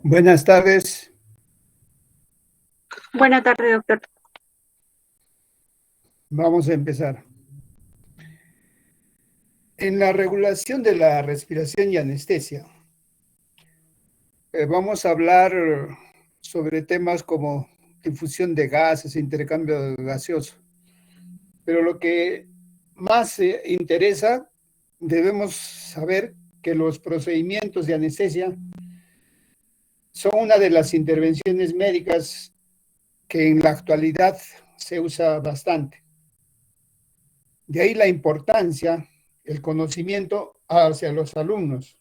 Buenas tardes. Buenas tardes, doctor. Vamos a empezar. En la regulación de la respiración y anestesia, vamos a hablar sobre temas como difusión de gases, intercambio gaseoso. Pero lo que más interesa, debemos saber que los procedimientos de anestesia son una de las intervenciones médicas que en la actualidad se usa bastante. De ahí la importancia, el conocimiento hacia los alumnos.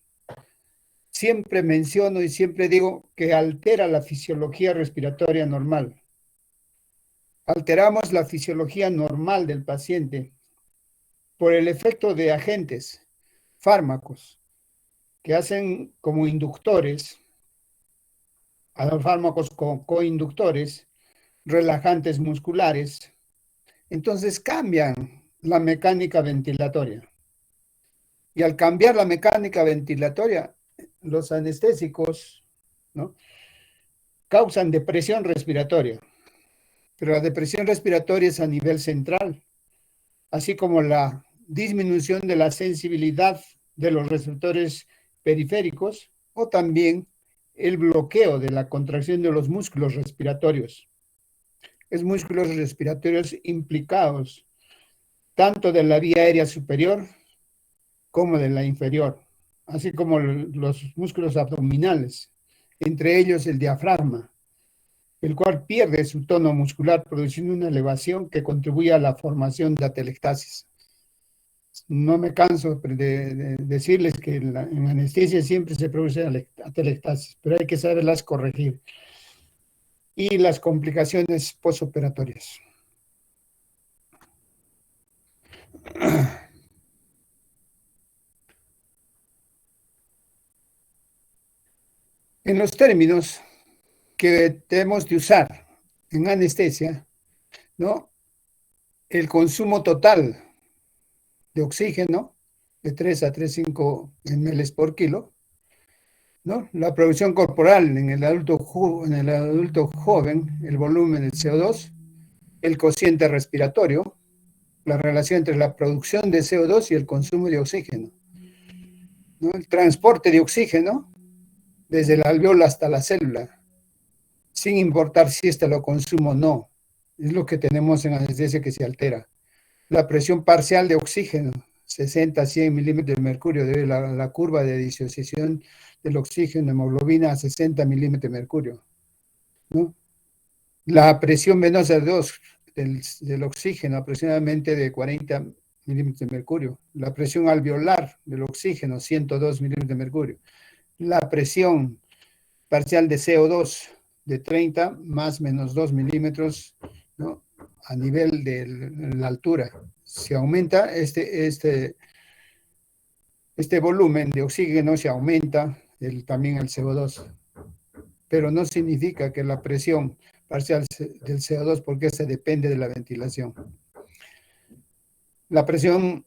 Siempre menciono y siempre digo que altera la fisiología respiratoria normal. Alteramos la fisiología normal del paciente por el efecto de agentes, fármacos, que hacen como inductores, a los fármacos coinductores, relajantes musculares. Entonces cambian la mecánica ventilatoria. Y al cambiar la mecánica ventilatoria, los anestésicos, ¿no?, causan depresión respiratoria, pero la depresión respiratoria es a nivel central, así como la disminución de la sensibilidad de los receptores periféricos o también el bloqueo de la contracción de los músculos respiratorios. Es músculos respiratorios implicados tanto de la vía aérea superior como de la inferior, así como los músculos abdominales, entre ellos el diafragma, el cual pierde su tono muscular produciendo una elevación que contribuye a la formación de atelectasis. No me canso de decirles que en anestesia siempre se produce atelectasis, pero hay que saberlas corregir. Y las complicaciones postoperatorias. En los términos que debemos de usar en anestesia, ¿no?, el consumo total de oxígeno de 3 a 3,5 ml por kilo, ¿no?, la producción corporal en el adulto joven, el volumen del CO2, el cociente respiratorio, la relación entre la producción de CO2 y el consumo de oxígeno, ¿no?, el transporte de oxígeno desde el alveolo hasta la célula, sin importar si éste lo consumo o no. Es lo que tenemos en anestesia que se altera. La presión parcial de oxígeno, 60 a 100 milímetros de mercurio, debe la curva de disociación del oxígeno, hemoglobina a 60 milímetros de mercurio, ¿no? La presión venosa del oxígeno, aproximadamente de 40 milímetros de mercurio. La presión alveolar del oxígeno, 102 milímetros de mercurio. La presión parcial de CO2 de 30 más menos 2 milímetros, ¿no?, a nivel de la altura. Se aumenta este volumen de oxígeno, se aumenta también el CO2, pero no significa que la presión parcial del CO2, porque se depende de la ventilación. La presión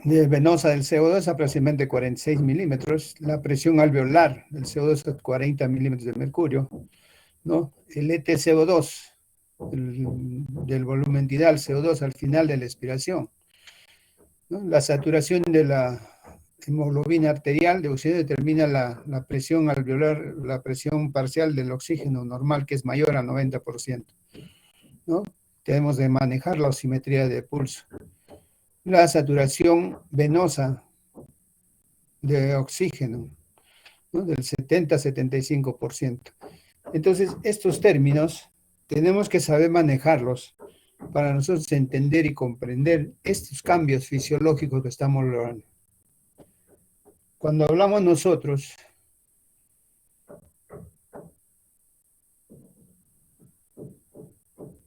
venosa del CO2 es aproximadamente 46 milímetros, la presión alveolar del CO2 es 40 milímetros de mercurio, ¿no? El EtCO2, del volumen tidal CO2 al final de la expiración, ¿no? La saturación de la hemoglobina arterial de oxígeno determina la presión alveolar, la presión parcial del oxígeno normal, que es mayor a 90%, ¿no? Tenemos de manejar la osimetría de pulso. La saturación venosa de oxígeno, ¿no?, del 70 a 75%. Entonces, estos términos tenemos que saber manejarlos para nosotros entender y comprender estos cambios fisiológicos que estamos logrando. Cuando hablamos nosotros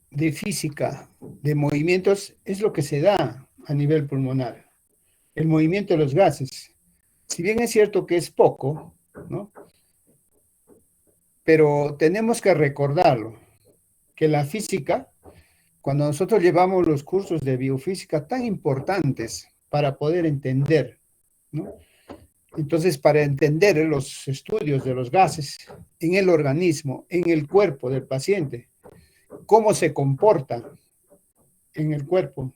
de física, de movimientos, es lo que se da a nivel pulmonar. El movimiento de los gases. Si bien es cierto que es poco, ¿no?, pero tenemos que recordarlo, que la física, cuando nosotros llevamos los cursos de biofísica tan importantes para poder entender, ¿no?, Entonces, para entender los estudios de los gases en el organismo, en el cuerpo del paciente, cómo se comporta en el cuerpo,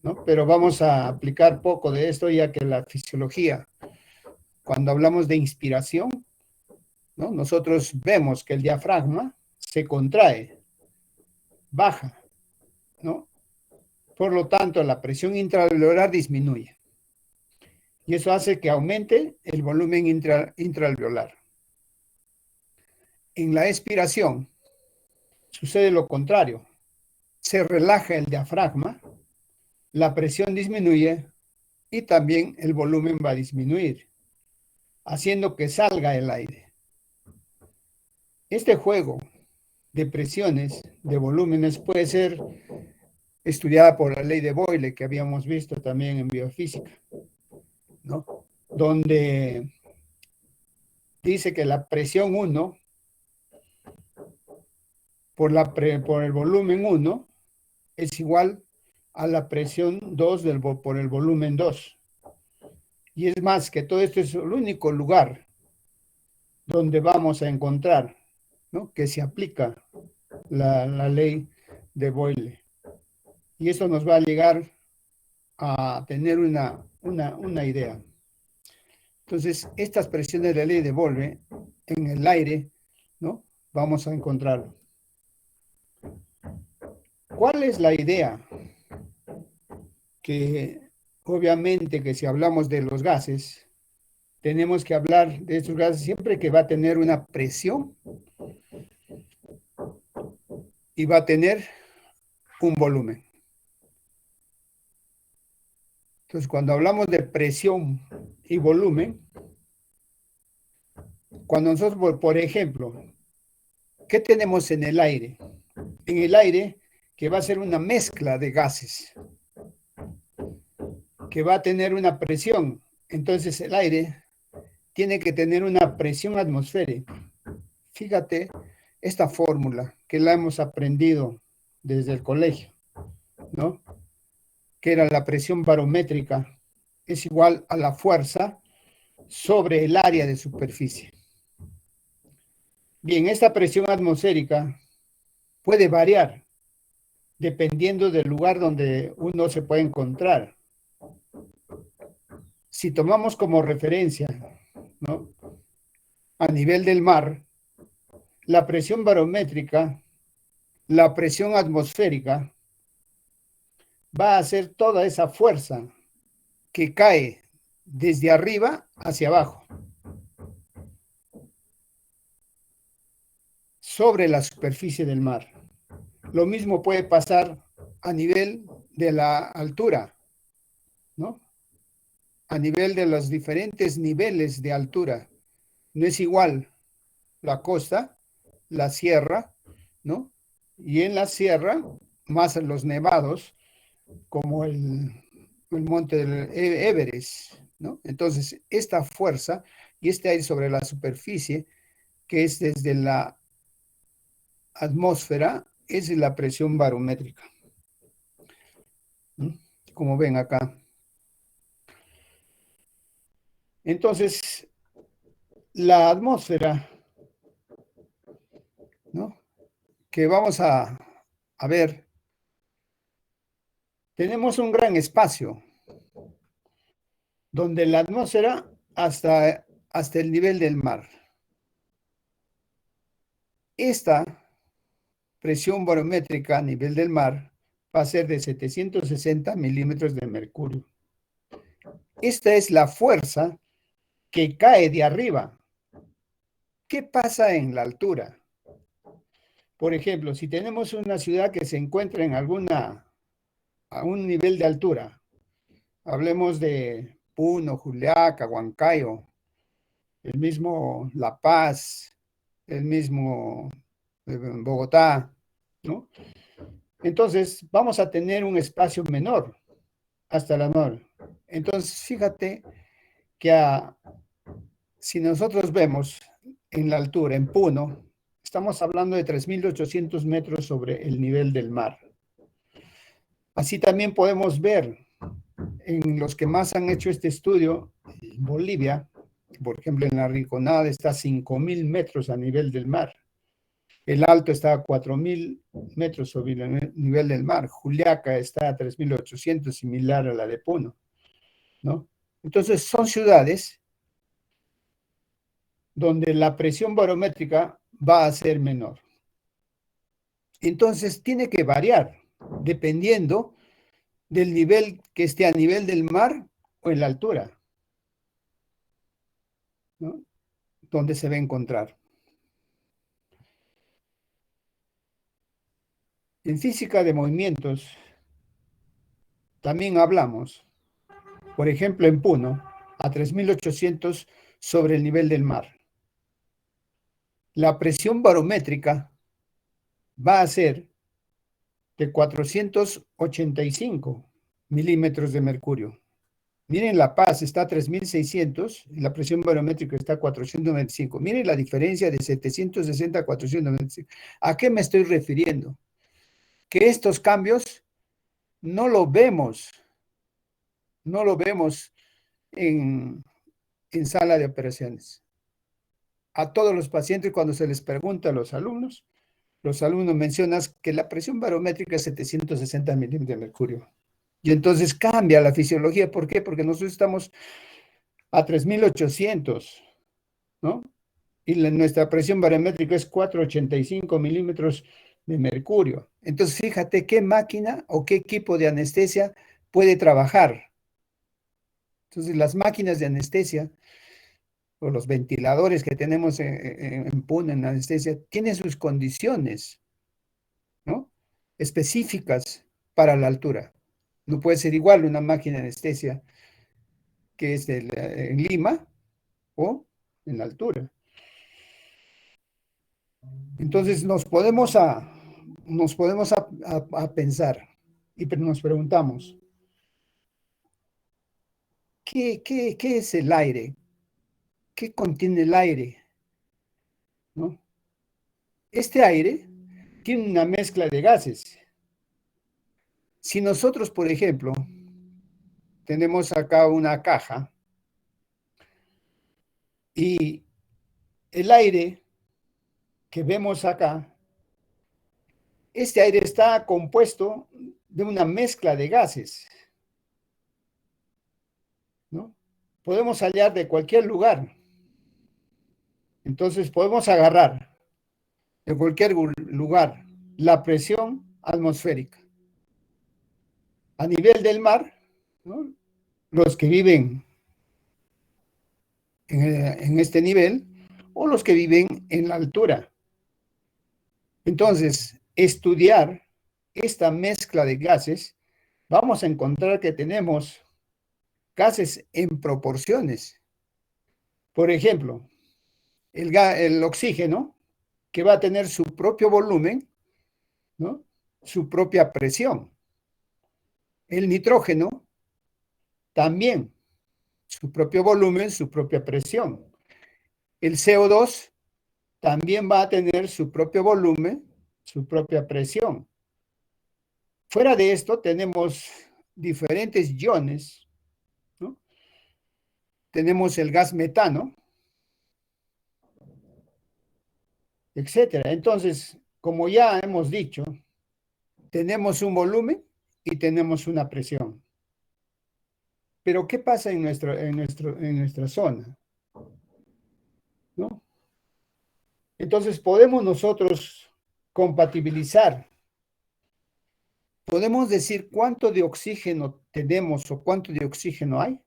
¿no? Pero vamos a aplicar poco de esto, ya que la fisiología, cuando hablamos de inspiración, ¿no? Nosotros vemos que el diafragma se contrae, baja, ¿no? Por lo tanto, la presión intraalveolar disminuye. Y eso hace que aumente el volumen intraalveolar. En la expiración sucede lo contrario. Se relaja el diafragma, la presión disminuye y también el volumen va a disminuir, haciendo que salga el aire. Este juego de presiones, de volúmenes, puede ser estudiada por la ley de Boyle, que habíamos visto también en biofísica, ¿no? Donde dice que la presión 1 por el volumen 1 es igual a la presión 2 por el volumen 2. Y es más, que todo esto es el único lugar donde vamos a encontrar, ¿no?, que se aplica la ley de Boyle. Y eso nos va a llegar a tener una idea. Entonces, estas presiones de la ley de Boyle en el aire, ¿no?, vamos a encontrarlo. ¿Cuál es la idea? Que obviamente que si hablamos de los gases, tenemos que hablar de estos gases siempre que va a tener una presión y va a tener un volumen. Entonces, cuando hablamos de presión y volumen, cuando nosotros, por ejemplo, ¿qué tenemos en el aire? En el aire, que va a ser una mezcla de gases, que va a tener una presión. Entonces, el aire tiene que tener una presión atmosférica. Fíjate esta fórmula que la hemos aprendido desde el colegio, ¿no?, que era la presión barométrica, es igual a la fuerza sobre el área de superficie. Bien, esta presión atmosférica puede variar dependiendo del lugar donde uno se puede encontrar. Si tomamos como referencia, ¿no?, a nivel del mar, la presión barométrica, la presión atmosférica, va a ser toda esa fuerza que cae desde arriba hacia abajo, sobre la superficie del mar. Lo mismo puede pasar a nivel de la altura, ¿no? A nivel de los diferentes niveles de altura. No es igual la costa, la sierra, ¿no? Y en la sierra, más en los nevados, como el monte del Everest, ¿no? Entonces, esta fuerza y este aire sobre la superficie, que es desde la atmósfera, es la presión barométrica. ¿Mm? Como ven acá. Entonces, la atmósfera, ¿no?, que vamos a ver, tenemos un gran espacio donde la atmósfera hasta el nivel del mar. Esta presión barométrica a nivel del mar va a ser de 760 milímetros de mercurio. Esta es la fuerza que cae de arriba. ¿Qué pasa en la altura? Por ejemplo, si tenemos una ciudad que se encuentra en a un nivel de altura, hablemos de Puno, Juliaca, Huancayo, el mismo La Paz, el mismo Bogotá, ¿no? Entonces, vamos a tener un espacio menor hasta la mar. Entonces, fíjate que si nosotros vemos en la altura, en Puno, estamos hablando de 3.800 metros sobre el nivel del mar. Así también podemos ver en los que más han hecho este estudio, Bolivia, por ejemplo, en la Rinconada está a 5.000 metros a nivel del mar. El Alto está a 4.000 metros sobre el nivel del mar. Juliaca está a 3.800, similar a la de Puno, ¿no? Entonces, son ciudades donde la presión barométrica va a ser menor. Entonces, tiene que variar dependiendo del nivel que esté a nivel del mar o en la altura, ¿no? Donde se va a encontrar. En física de movimientos también hablamos, por ejemplo, en Puno, a 3.800 sobre el nivel del mar. La presión barométrica va a ser de 485 milímetros de mercurio. Miren, La Paz está a 3.600 y la presión barométrica está a 495. Miren la diferencia de 760 a 495. ¿A qué me estoy refiriendo? Que estos cambios no lo vemos, no lo vemos en sala de operaciones. A todos los pacientes, cuando se les pregunta a los alumnos mencionan que la presión barométrica es 760 milímetros de mercurio. Y entonces cambia la fisiología. ¿Por qué? Porque nosotros estamos a 3.800, ¿no? Y nuestra presión barométrica es 485 milímetros de mercurio. Entonces, fíjate qué máquina o qué equipo de anestesia puede trabajar. Entonces, las máquinas de anestesia o los ventiladores que tenemos en Puno, en anestesia, tienen sus condiciones, ¿no? Específicas para la altura. No puede ser igual una máquina de anestesia que es en Lima o en la altura. Entonces nos podemos a pensar y nos preguntamos, ¿qué es el aire? ¿Qué contiene el aire? ¿No? Este aire tiene una mezcla de gases. Si nosotros, por ejemplo, tenemos acá una caja y el aire que vemos acá, este aire está compuesto de una mezcla de gases, ¿no? Podemos hallar de cualquier lugar. Entonces podemos agarrar de cualquier lugar la presión atmosférica. A nivel del mar, ¿no? Los que viven en este nivel o los que viven en la altura. Entonces, estudiar esta mezcla de gases, vamos a encontrar que tenemos gases en proporciones. Por ejemplo, el oxígeno, que va a tener su propio volumen, ¿no? Su propia presión. El nitrógeno también, su propio volumen, su propia presión. El CO2 también va a tener su propio volumen, su propia presión. Fuera de esto tenemos diferentes iones, ¿no? Tenemos el gas metano, etcétera. Entonces, como ya hemos dicho, tenemos un volumen y tenemos una presión. Pero ¿qué pasa en nuestra zona? ¿No? Entonces, podemos nosotros compatibilizar, podemos decir cuánto de oxígeno tenemos o cuánto de oxígeno hay.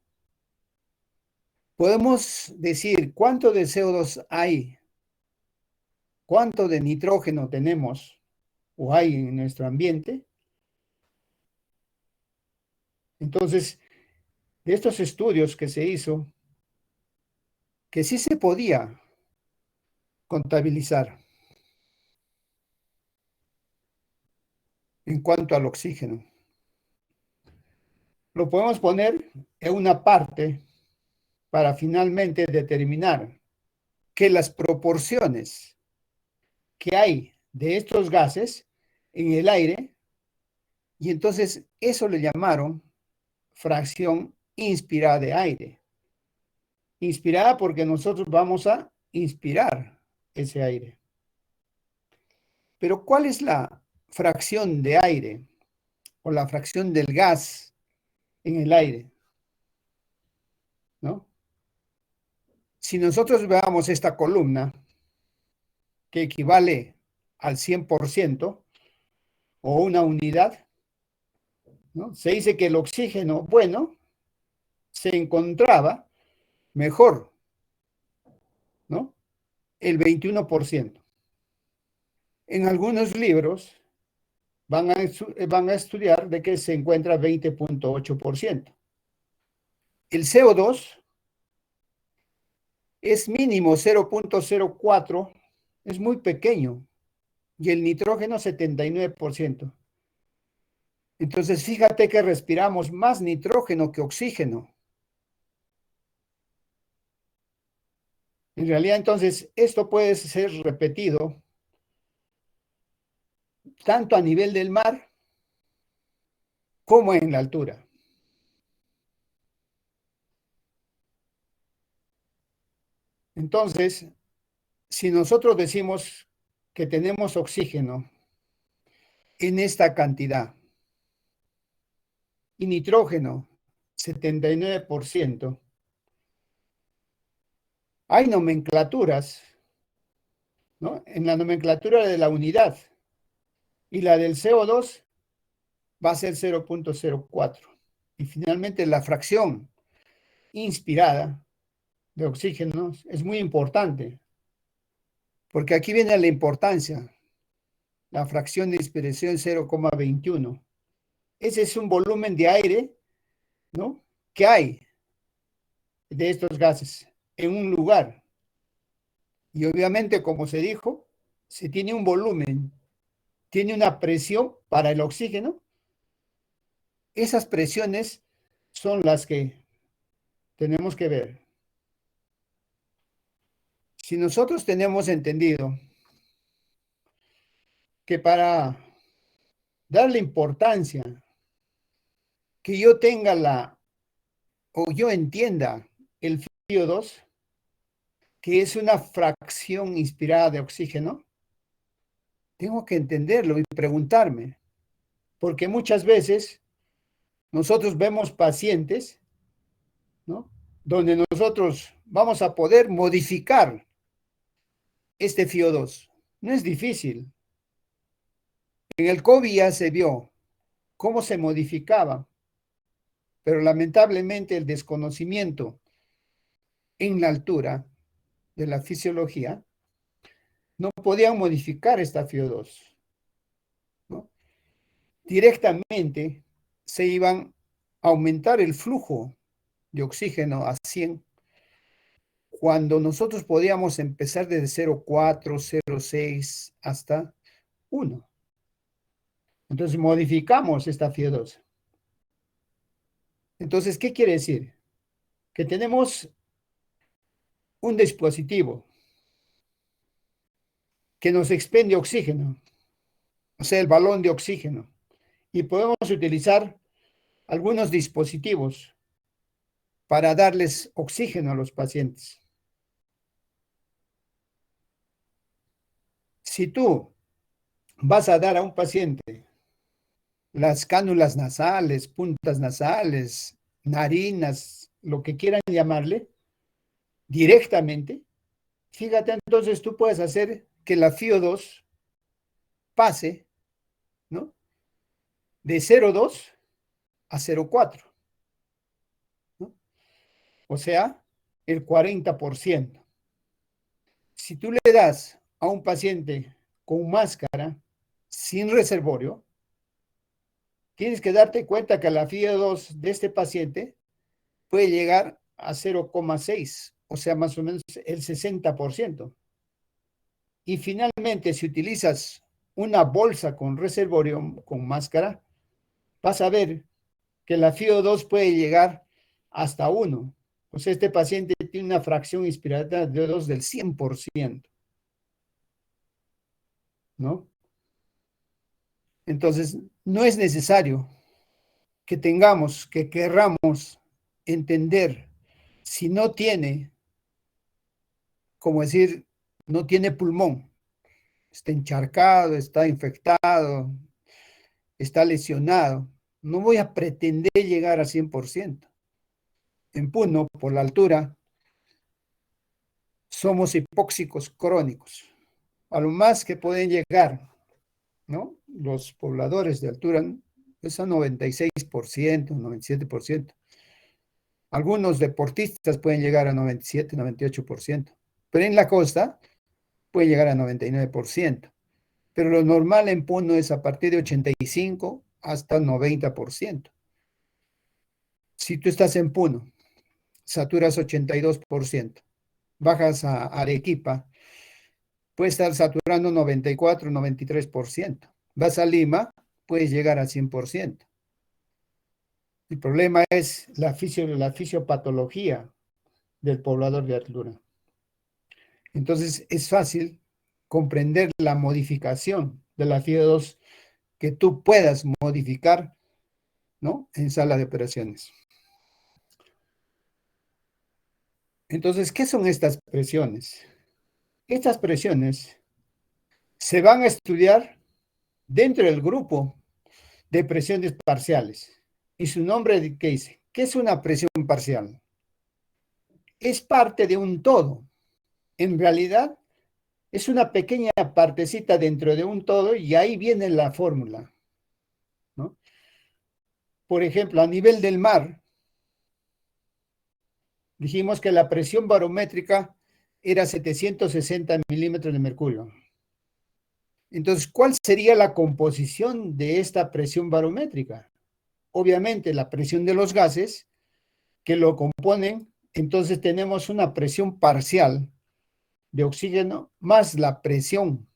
Podemos decir cuánto de CO2 hay, cuánto de nitrógeno tenemos o hay en nuestro ambiente. Entonces, de estos estudios que se hizo, que sí se podía contabilizar en cuanto al oxígeno. Lo podemos poner en una parte para finalmente determinar que las proporciones que hay de estos gases en el aire, y entonces eso le llamaron fracción inspirada de aire. Inspirada porque nosotros vamos a inspirar ese aire. Pero ¿cuál es la fracción de aire o la fracción del gas en el aire? ¿No? Si nosotros veamos esta columna, que equivale al 100% o una unidad, ¿no? Se dice que el oxígeno, bueno, se encontraba mejor, ¿no? El 21%. En algunos libros van a estudiar de que se encuentra 20.8%. El CO2 es mínimo 0.04, es muy pequeño, y el nitrógeno 79%. Entonces, fíjate que respiramos más nitrógeno que oxígeno. En realidad, entonces, esto puede ser repetido tanto a nivel del mar como en la altura. Entonces, si nosotros decimos que tenemos oxígeno en esta cantidad y nitrógeno 79%, hay nomenclaturas, ¿no? En la nomenclatura de la unidad y la del CO2 va a ser 0.04. Y finalmente la fracción inspirada de oxígeno es muy importante, porque aquí viene la importancia, la fracción de inspiración 0,21. Ese es un volumen de aire, ¿no? Que hay de estos gases en un lugar. Y obviamente, como se dijo, se tiene un volumen, tiene una presión para el oxígeno. Esas presiones son las que tenemos que ver. Si nosotros tenemos entendido que para darle importancia, que yo tenga o yo entienda el FiO2, que es una fracción inspirada de oxígeno, tengo que entenderlo y preguntarme, porque muchas veces nosotros vemos pacientes, ¿no? Donde nosotros vamos a poder modificar este FiO2. No es difícil. En el COVID ya se vio cómo se modificaba, pero lamentablemente el desconocimiento en la altura de la fisiología no podían modificar esta FiO2, ¿no? Directamente se iban a aumentar el flujo de oxígeno a 100 cuando nosotros podíamos empezar desde 0,4, 0,6 hasta 1. Entonces modificamos esta FiO2. Entonces, ¿qué quiere decir? Que tenemos un dispositivo que nos expende oxígeno, o sea, el balón de oxígeno, y podemos utilizar algunos dispositivos para darles oxígeno a los pacientes. Si tú vas a dar a un paciente las cánulas nasales, puntas nasales, narinas, lo que quieran llamarle, directamente, fíjate, entonces tú puedes hacer que la FiO2 pase, ¿no? De 0,2 a 0,4, ¿no? O sea, el 40%. Si tú le das a un paciente con máscara, sin reservorio, tienes que darte cuenta que la FiO2 de este paciente puede llegar a 0,6, o sea, más o menos el 60%. Y finalmente, si utilizas una bolsa con reservorio, con máscara, vas a ver que la FiO2 puede llegar hasta 1. O sea, este paciente tiene una fracción inspirada de O2 del 100%, ¿no? Entonces, no es necesario que tengamos, que querramos entender, si no tiene, como decir, no tiene pulmón, está encharcado, está infectado, está lesionado, no voy a pretender llegar a 100%. En Puno, por la altura, somos hipóxicos crónicos. A lo más que pueden llegar, ¿no? Los pobladores de altura es a 96%, 97%. Algunos deportistas pueden llegar a 97, 98%, pero en la costa puede llegar a 99%. Pero lo normal en Puno es a partir de 85 hasta 90%. Si tú estás en Puno, saturas 82%, bajas a Arequipa, puedes estar saturando 94, 93%. Vas a Lima, puedes llegar a 100%. El problema es la fisiopatología del poblador de altura. Entonces, es fácil comprender la modificación de la FIO2 que tú puedas modificar, ¿no? En sala de operaciones. Entonces, ¿qué son estas presiones? Estas presiones se van a estudiar dentro del grupo de presiones parciales. ¿Y su nombre qué dice? ¿Qué es una presión parcial? Es parte de un todo. En realidad, es una pequeña partecita dentro de un todo y ahí viene la fórmula, ¿no? Por ejemplo, a nivel del mar, dijimos que la presión barométrica era 760 milímetros de mercurio. Entonces, ¿cuál sería la composición de esta presión barométrica? Obviamente, la presión de los gases que lo componen, entonces tenemos una presión parcial de oxígeno más la presión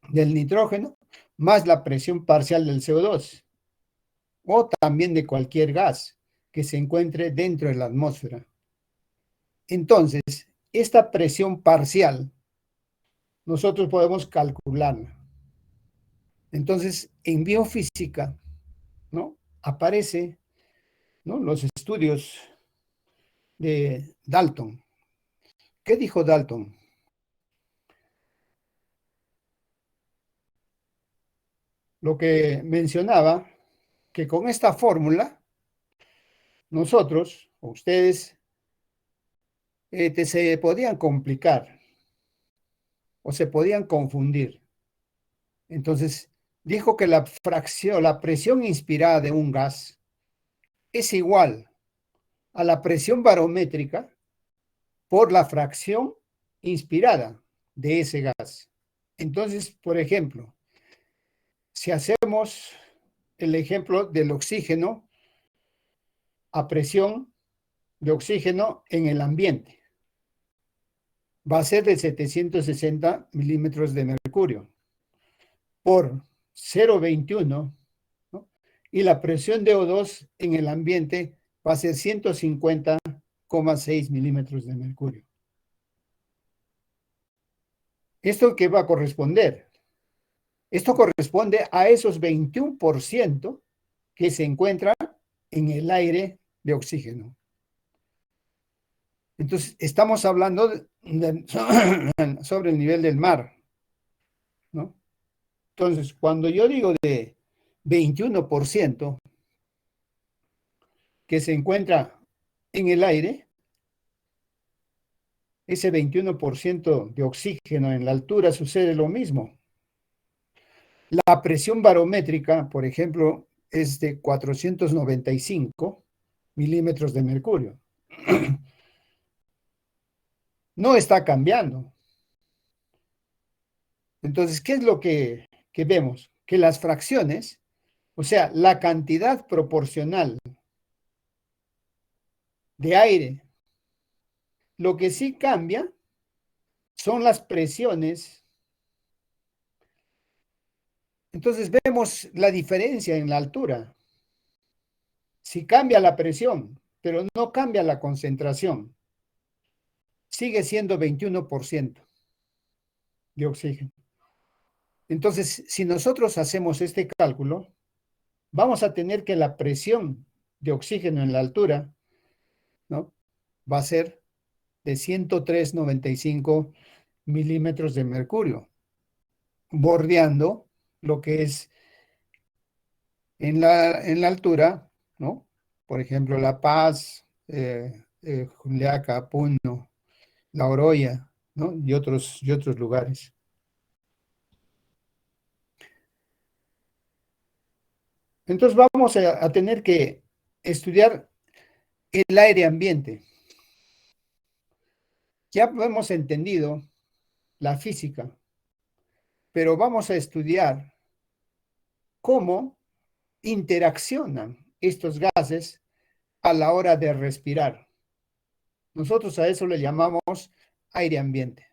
del nitrógeno más la presión parcial del CO2 o también de cualquier gas que se encuentre dentro de la atmósfera. Entonces, esta presión parcial nosotros podemos calcularla. Entonces, en biofísica, ¿no? Aparece, ¿no? Los estudios de Dalton. ¿Qué dijo Dalton? Lo que mencionaba, que con esta fórmula, nosotros, o ustedes, se podían complicar o se podían confundir. Entonces, dijo que la fracción, la presión inspirada de un gas es igual a la presión barométrica por la fracción inspirada de ese gas. Entonces, por ejemplo, si hacemos el ejemplo del oxígeno a presión de oxígeno en el ambiente, va a ser de 760 milímetros de mercurio por 0,21, ¿no? Y la presión de O2 en el ambiente va a ser 150,6 milímetros de mercurio. ¿Esto qué va a corresponder? Esto corresponde a esos 21% que se encuentra en el aire de oxígeno. Entonces, estamos hablando sobre el nivel del mar, ¿no? Entonces, cuando yo digo de 21% que se encuentra en el aire, ese 21% de oxígeno en la altura sucede lo mismo. La presión barométrica, por ejemplo, es de 495 milímetros de mercurio. No está cambiando. Entonces, ¿qué es lo que vemos? Que las fracciones, o sea, la cantidad proporcional de aire, lo que sí cambia son las presiones. Entonces vemos la diferencia en la altura. Si cambia la presión, pero no cambia la concentración, sigue siendo 21% de oxígeno. Entonces, si nosotros hacemos este cálculo, vamos a tener que la presión de oxígeno en la altura, ¿no? Va a ser de 103,95 milímetros de mercurio, bordeando lo que es en la altura, ¿no? Por ejemplo, La Paz, Juliaca, Puno, La Oroya, ¿no? Y otros lugares. Entonces vamos a tener que estudiar el aire ambiente. Ya hemos entendido la física, pero vamos a estudiar cómo interaccionan estos gases a la hora de respirar. Nosotros a eso le llamamos aire ambiente.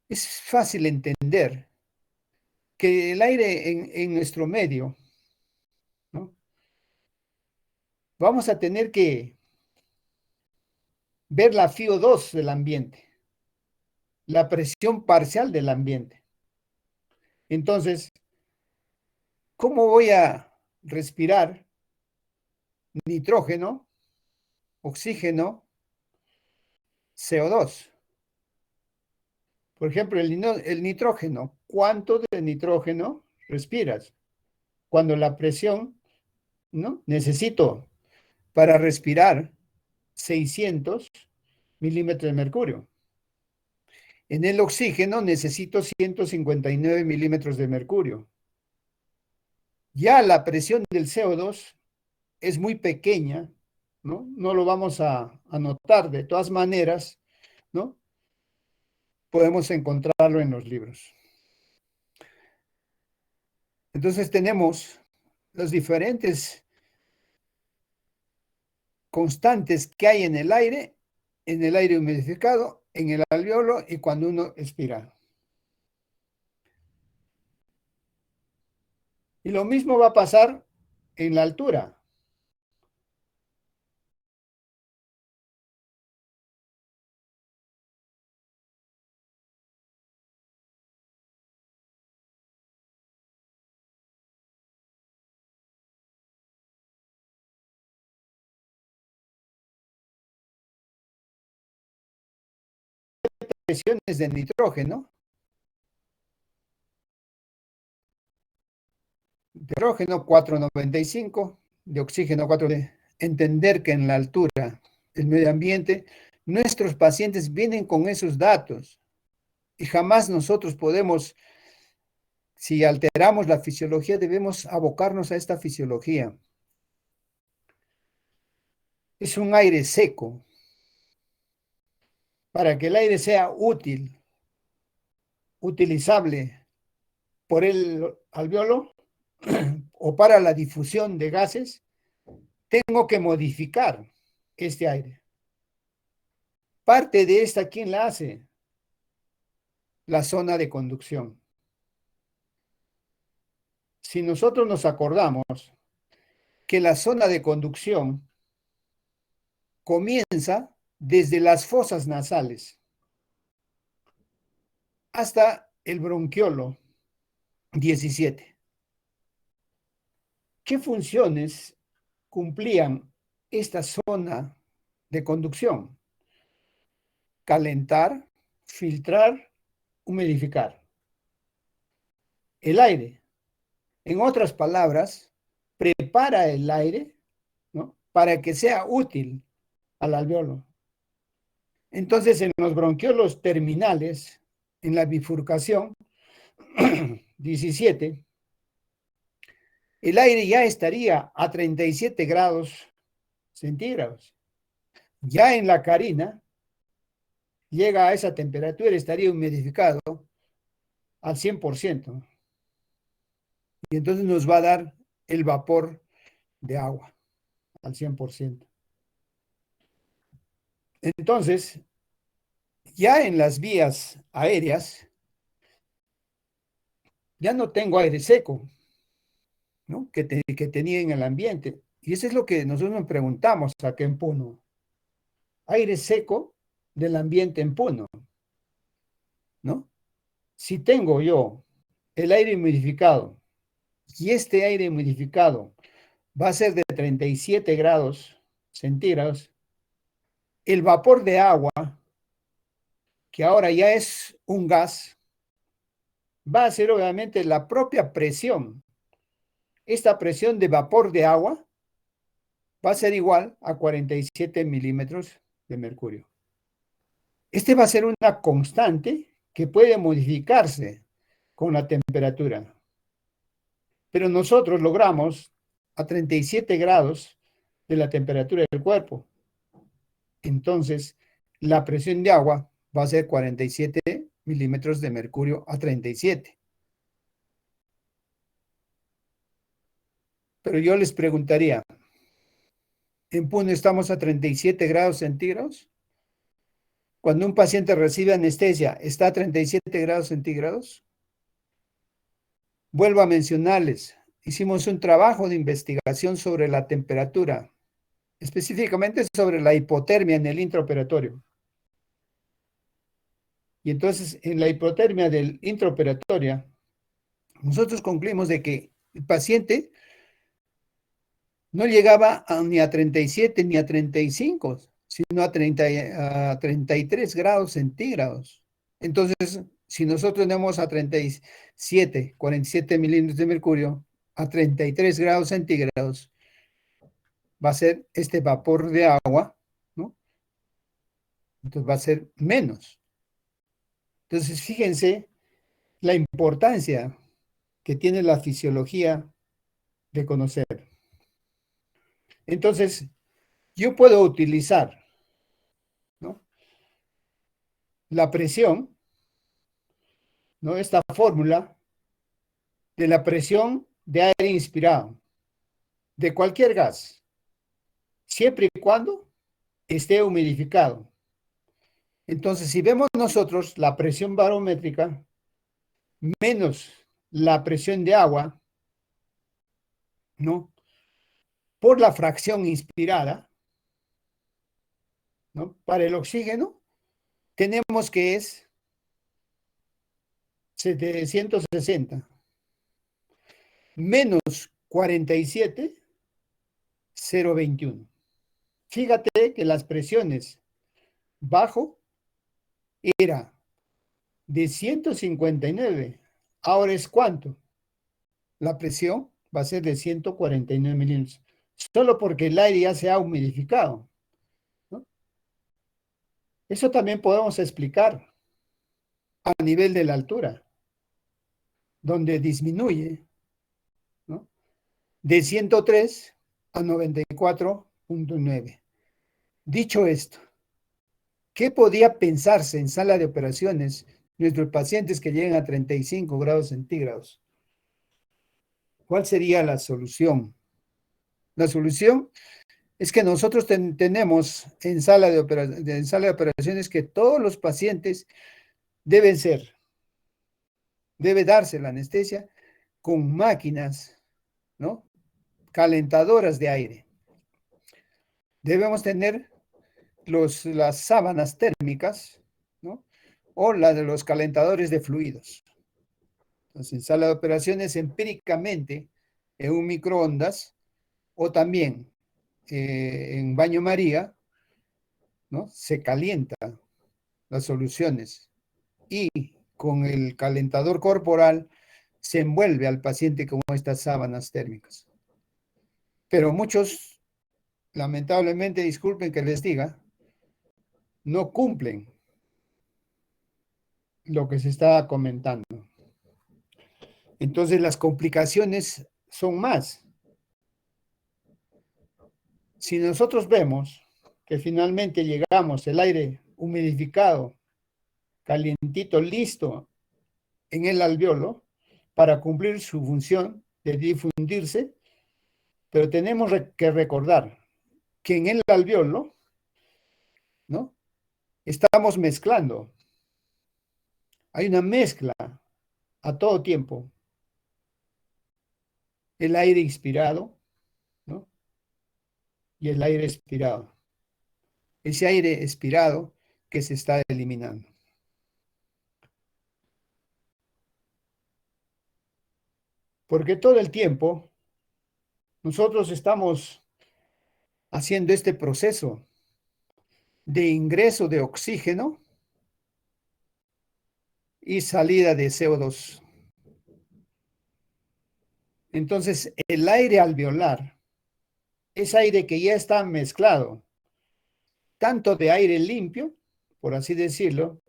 Es fácil entender que el aire en nuestro medio, ¿no? Vamos a tener que ver la FiO2 del ambiente, la presión parcial del ambiente. Entonces, ¿cómo voy a respirar nitrógeno, oxígeno, CO2? Por ejemplo, el nitrógeno. ¿Cuánto de nitrógeno respiras? Cuando la presión, ¿no? Necesito para respirar 600 milímetros de mercurio. En el oxígeno necesito 159 milímetros de mercurio. Ya la presión del CO2 es muy pequeña, ¿no? No lo vamos a notar de todas maneras, ¿no? Podemos encontrarlo en los libros. Entonces tenemos los diferentes constantes que hay en el aire humidificado, en el alveolo y cuando uno expira. Y lo mismo va a pasar en la altura. Presiones de nitrógeno 495, de oxígeno 4. Entender que en la altura, el medio ambiente, nuestros pacientes vienen con esos datos y jamás nosotros podemos, si alteramos la fisiología, debemos abocarnos a esta fisiología. Es un aire seco. Para que el aire sea útil, utilizable por el alveolo o para la difusión de gases, tengo que modificar este aire. Parte de esta, ¿quién la hace? La zona de conducción. Si nosotros nos acordamos que la zona de conducción comienza desde las fosas nasales hasta el bronquiolo 17. ¿Qué funciones cumplían esta zona de conducción? Calentar, filtrar, humidificar. El aire, en otras palabras, prepara el aire, ¿no? Para que sea útil al alveolo. Entonces, en los bronquiolos terminales, en la bifurcación 17, el aire ya estaría a 37 grados centígrados. Ya en la carina, llega a esa temperatura, estaría humidificado al 100%. Y entonces nos va a dar el vapor de agua al 100%. Entonces, ya en las vías aéreas, ya no tengo aire seco, ¿no? Que tenía en el ambiente. Y eso es lo que nosotros nos preguntamos acá en Puno. Aire seco del ambiente en Puno, ¿no? Si tengo yo el aire humidificado y este aire humidificado va a ser de 37 grados centígrados, el vapor de agua, que ahora ya es un gas, va a ser obviamente la propia presión. Esta presión de vapor de agua va a ser igual a 47 milímetros de mercurio. Este va a ser una constante que puede modificarse con la temperatura. Pero nosotros logramos a 37 grados de la temperatura del cuerpo. Entonces, la presión de agua va a ser 47 milímetros de mercurio a 37. Pero yo les preguntaría, ¿en Puno estamos a 37 grados centígrados? Cuando un paciente recibe anestesia, ¿está a 37 grados centígrados? Vuelvo a mencionarles, hicimos un trabajo de investigación sobre la temperatura, específicamente sobre la hipotermia en el intraoperatorio. Y entonces, en la hipotermia del intraoperatoria, nosotros concluimos de que el paciente no llegaba ni a 37 ni a 35, sino a 33 grados centígrados. Entonces, si nosotros tenemos a 37, 47 milímetros de mercurio, a 33 grados centígrados, va a ser este vapor de agua, ¿no? Entonces va a ser menos. Entonces, fíjense la importancia que tiene la fisiología de conocer. Entonces, yo puedo utilizar, ¿no?, la presión, ¿no?, esta fórmula de la presión de aire inspirado, de cualquier gas, siempre y cuando esté humidificado. Entonces, si vemos nosotros la presión barométrica menos la presión de agua, ¿no?, por la fracción inspirada, ¿no?, para el oxígeno, tenemos que es 760 menos 47,021. Fíjate que las presiones bajo era de 159. Ahora es cuánto. La presión va a ser de 149 milímetros. Solo porque el aire ya se ha humidificado, ¿no? Eso también podemos explicar a nivel de la altura, donde disminuye, ¿no?, de 103 a 94,9. Dicho esto, ¿qué podía pensarse en sala de operaciones nuestros pacientes que llegan a 35 grados centígrados? ¿Cuál sería la solución? La solución es que nosotros tenemos en sala de operaciones que todos los pacientes deben debe darse la anestesia con máquinas, ¿no?, calentadoras de aire. Debemos tener las sábanas térmicas, ¿no?, o de los calentadores de fluidos. Entonces, en sala de operaciones, empíricamente, en un microondas o también en baño María, ¿no?, se calientan las soluciones y con el calentador corporal se envuelve al paciente con estas sábanas térmicas. Pero muchos, lamentablemente, disculpen que les diga, no cumplen lo que se está comentando. Entonces las complicaciones son más. Si nosotros vemos que finalmente llegamos el aire humidificado, calientito, listo en el alveolo para cumplir su función de difundirse, pero tenemos que recordar que en el alveolo, ¿no?, estamos mezclando. Hay una mezcla a todo tiempo. El aire inspirado, ¿no?, y el aire expirado. Ese aire expirado que se está eliminando. porque todo el tiempo nosotros estamos haciendo este proceso de ingreso de oxígeno y salida de CO2. Entonces, el aire alveolar es aire que ya está mezclado, tanto de aire limpio, por así decirlo,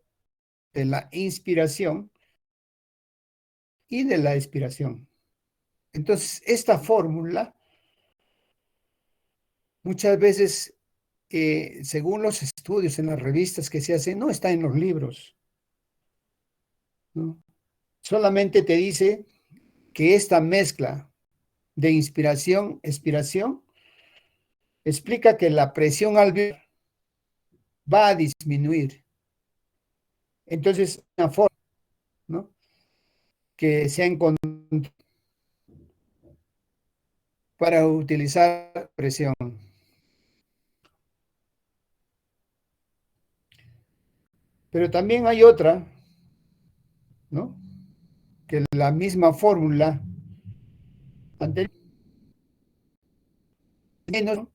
de la inspiración y de la expiración. Entonces, esta fórmula muchas veces, según los estudios en las revistas que se hacen, no está en los libros, ¿no? Solamente te dice que esta mezcla de inspiración, expiración, explica que la presión alveolar va a disminuir. Entonces, una forma, ¿no?, que se ha encontrado para utilizar presión. Pero también hay otra, ¿no?, que la misma fórmula anterior, menos,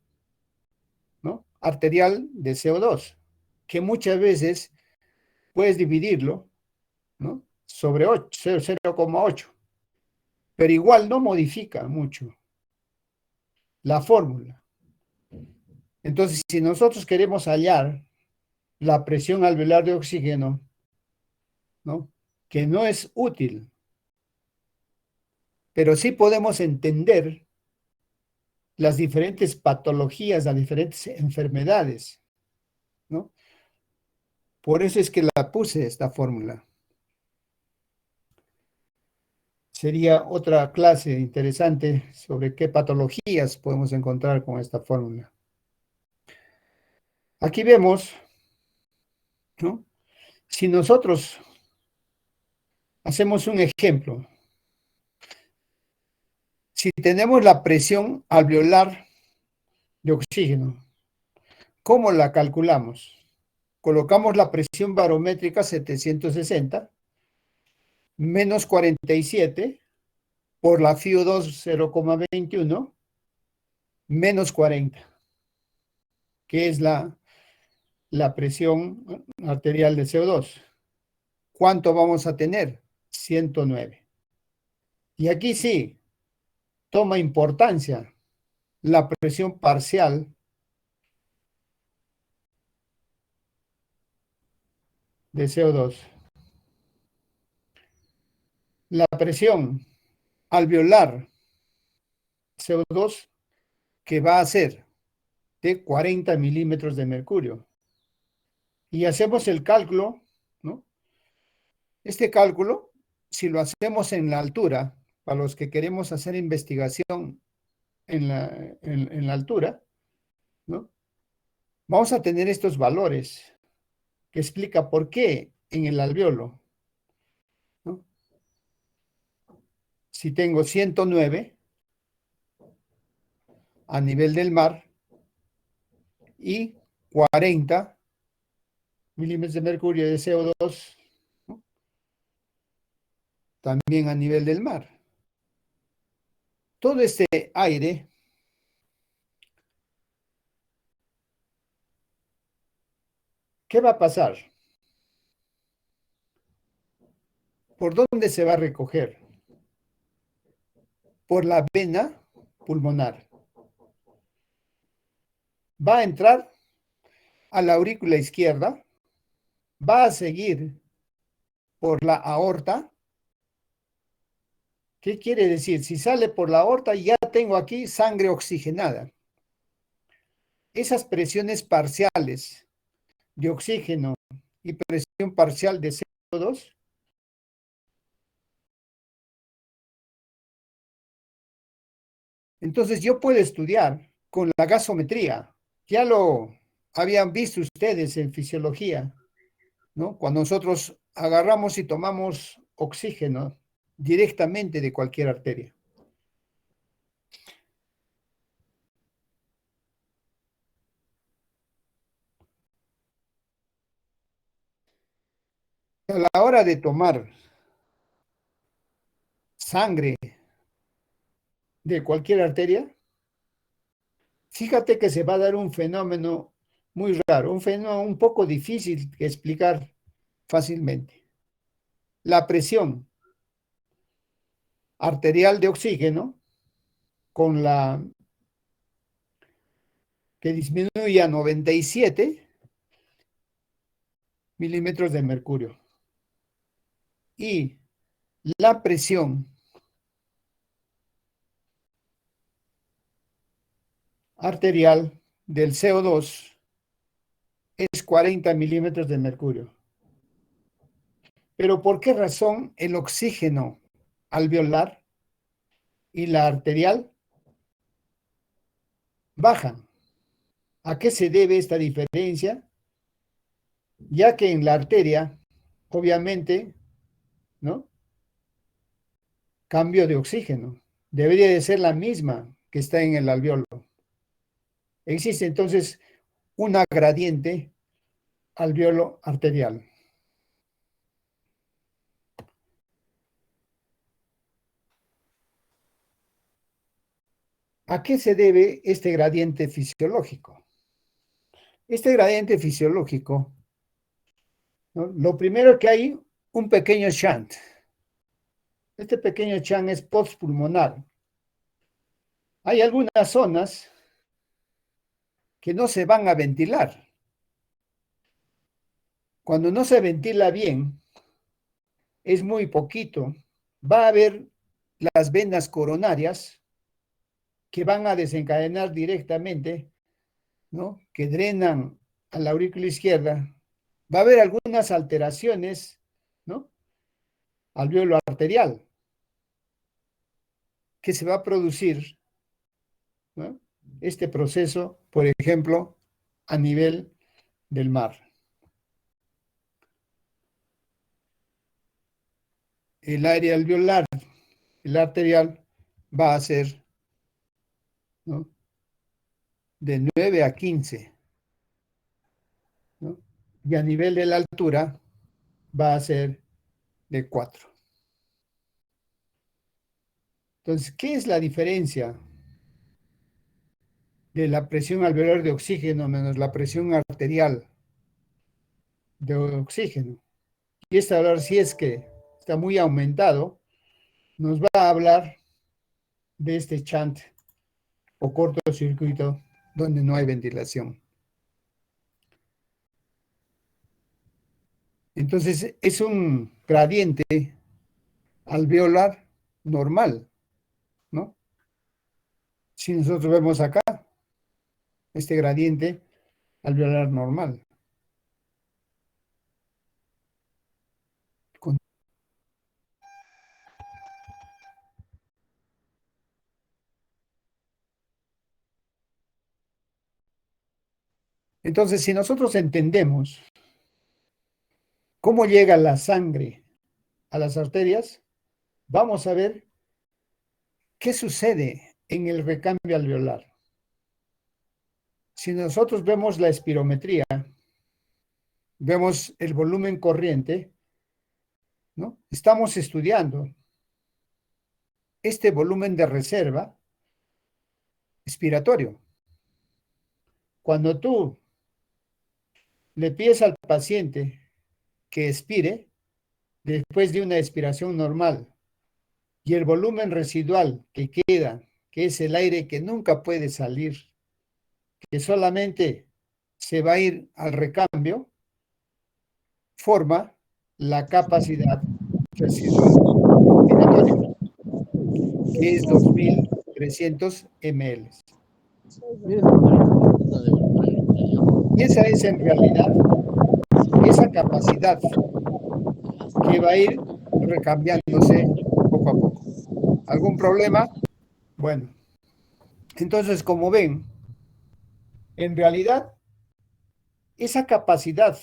¿no?, arterial de CO2, que muchas veces puedes dividirlo, ¿no?, sobre 8, 0,8, pero igual no modifica mucho la fórmula. Entonces, si nosotros queremos hallar la presión alveolar de oxígeno, ¿no?, que no es útil, pero sí podemos entender las diferentes patologías, las diferentes enfermedades, ¿no? Por eso es que la puse esta fórmula. Sería otra clase interesante sobre qué patologías podemos encontrar con esta fórmula. Aquí vemos, ¿no?, si nosotros hacemos un ejemplo, si tenemos la presión alveolar de oxígeno, ¿cómo la calculamos? Colocamos la presión barométrica 760 menos 47 por la FiO2 0,21 menos 40, que es la presión arterial de CO2. ¿Cuánto vamos a tener? 109. Y aquí sí, toma importancia la presión parcial de CO2. La presión alveolar CO2 que va a ser de 40 milímetros de mercurio. Y hacemos el cálculo, ¿no? Este cálculo, si lo hacemos en la altura, para los que queremos hacer investigación en la altura, ¿no?, vamos a tener estos valores que explica por qué en el alveolo, ¿no?, si tengo 109 a nivel del mar y 40 milímetros de mercurio de CO2, ¿no?, también a nivel del mar. Todo este aire ¿qué va a pasar? ¿Por dónde se va a recoger? Por la vena pulmonar. Va a entrar a la aurícula izquierda, va a seguir por la aorta. ¿Qué quiere decir? Si sale por la aorta, ya tengo aquí sangre oxigenada. Esas presiones parciales de oxígeno y presión parcial de CO2, entonces yo puedo estudiar con la gasometría. Ya lo habían visto ustedes en fisiología, ¿no?, cuando nosotros agarramos y tomamos oxígeno directamente de cualquier arteria. A la hora de tomar sangre de cualquier arteria, fíjate que se va a dar un fenómeno muy raro, un fenómeno un poco difícil de explicar fácilmente. La presión arterial de oxígeno con la que disminuye a 97 milímetros de mercurio. Y la presión arterial del CO2 es 40 milímetros de mercurio. Pero ¿por qué razón el oxígeno alveolar y la arterial bajan? ¿A qué se debe esta diferencia? Ya que en la arteria, obviamente, ¿no? Cambio de oxígeno. Debería de ser la misma que está en el alveolo. Existe entonces una gradiente alveolo arterial. ¿A qué se debe este gradiente fisiológico? Este gradiente fisiológico, ¿no? Lo primero que hay, un pequeño shunt. Este pequeño shunt es postpulmonar. Hay algunas zonas que no se van a ventilar. Cuando no se ventila bien, es muy poquito. Va a haber las venas coronarias que van a desencadenar directamente, ¿no? Que drenan a la aurícula izquierda. Va a haber algunas alteraciones, ¿no? Alveolo arterial, que se va a producir, ¿no? Este proceso, por ejemplo, a nivel del mar. El área alveolar, el arterial, va a ser, ¿no? De 9 a 15, ¿no? Y a nivel de la altura va a ser de 4. Entonces, ¿qué es la diferencia de la presión alveolar de oxígeno menos la presión arterial de oxígeno? Y este valor, si es que está muy aumentado, nos va a hablar de este shunt o cortocircuito donde no hay ventilación. Entonces, es un gradiente alveolar normal, ¿no? Si nosotros vemos acá, este gradiente alveolar normal. Entonces, si nosotros entendemos cómo llega la sangre a las arterias, vamos a ver qué sucede en el recambio alveolar. Si nosotros vemos la espirometría, vemos el volumen corriente, ¿no? Estamos estudiando este volumen de reserva expiratorio. Cuando tú le pides al paciente que expire después de una expiración normal y el volumen residual que queda, que es el aire que nunca puede salir, que solamente se va a ir al recambio, forma la capacidad residual respiratoria, que es 2.300 ml. Y esa es en realidad esa capacidad que va a ir recambiándose poco a poco. ¿Algún problema? Bueno, entonces como ven, en realidad esa capacidad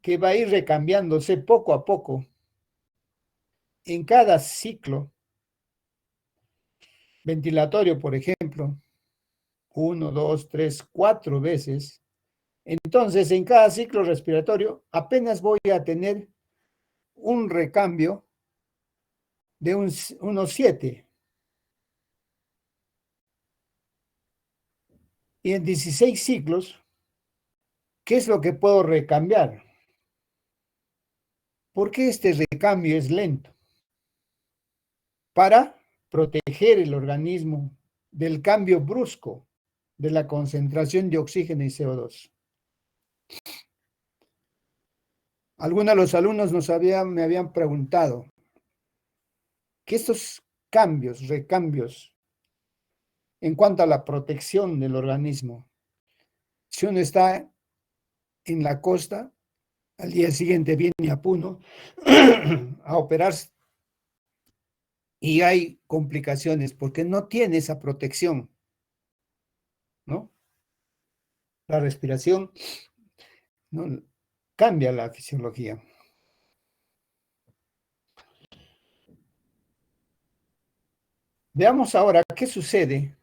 que va a ir recambiándose poco a poco en cada ciclo ventilatorio, por ejemplo, 1, 2, 3, 4 veces, entonces en cada ciclo respiratorio apenas voy a tener un recambio de unos 7. Y en 16 ciclos, ¿qué es lo que puedo recambiar? ¿Por qué este recambio es lento? Para proteger el organismo del cambio brusco de la concentración de oxígeno y CO2. Algunos de los alumnos me habían preguntado que estos cambios, recambios, en cuanto a la protección del organismo, si uno está en la costa, al día siguiente viene a Puno a operarse y hay complicaciones porque no tiene esa protección, ¿no? La respiración, ¿no? Cambia la fisiología. Veamos ahora qué sucede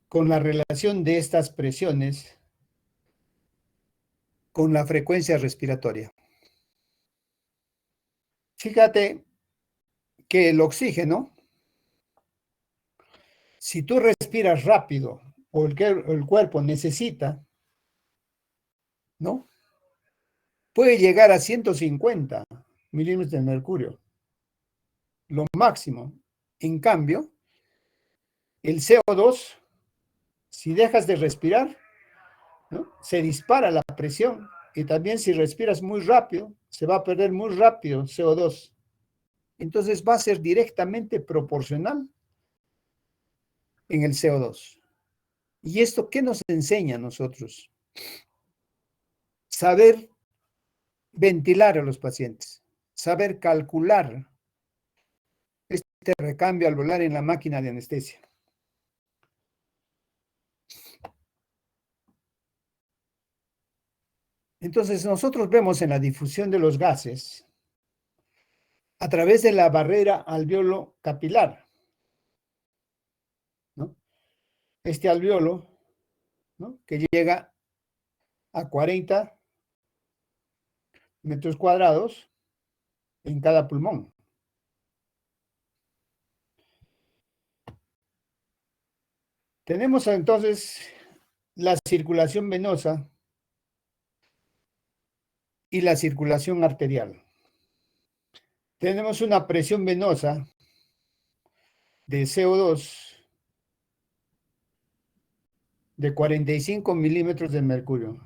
con la relación de estas presiones con la frecuencia respiratoria. Fíjate que el oxígeno, si tú respiras rápido o el cuerpo necesita, ¿no? Puede llegar a 150 milímetros de mercurio, lo máximo. En cambio, el CO2, si dejas de respirar, ¿no? Se dispara la presión y también si respiras muy rápido, se va a perder muy rápido CO2. Entonces va a ser directamente proporcional en el CO2. ¿Y esto qué nos enseña a nosotros? Saber ventilar a los pacientes, saber calcular este recambio al volar en la máquina de anestesia. Entonces nosotros vemos en la difusión de los gases a través de la barrera alveolo capilar, ¿no? Este alveolo, ¿no? Que llega a 40 metros cuadrados en cada pulmón. Tenemos entonces la circulación venosa y la circulación arterial. Tenemos una presión venosa de CO2 de 45 milímetros de mercurio.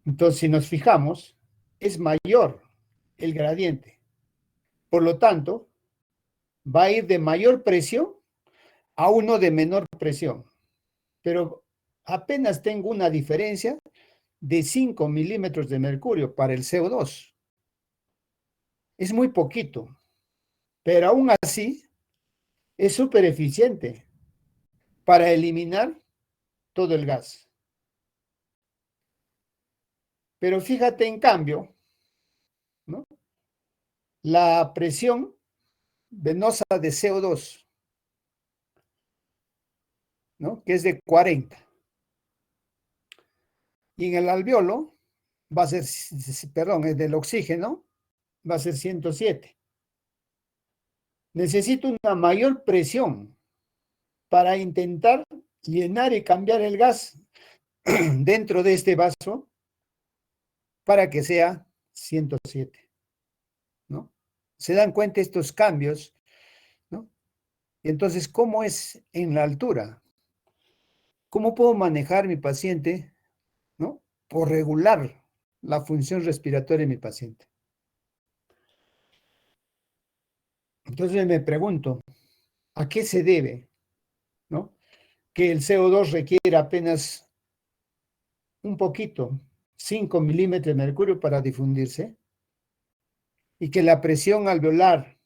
Entonces, si nos fijamos, es mayor el gradiente. Por lo tanto, va a ir de mayor presión a uno de menor presión. Pero apenas tengo una diferencia de 5 milímetros de mercurio para el CO2. Es muy poquito, pero aún así es súper eficiente para eliminar todo el gas. Pero fíjate en cambio, ¿no? La presión venosa de CO2, ¿no? Que es de 40. Y en el alveolo va a ser, perdón, el del oxígeno va a ser 107. Necesito una mayor presión para intentar llenar y cambiar el gas dentro de este vaso para que sea 107, ¿no? ¿Se dan cuenta estos cambios, ¿no? Y entonces, ¿cómo es en la altura? ¿Cómo puedo manejar mi paciente, ¿no? O regular la función respiratoria de mi paciente. Entonces me pregunto, ¿a qué se debe, ¿no? Que el CO2 requiere apenas un poquito, 5 milímetros de mercurio para difundirse, y que la presión alveolar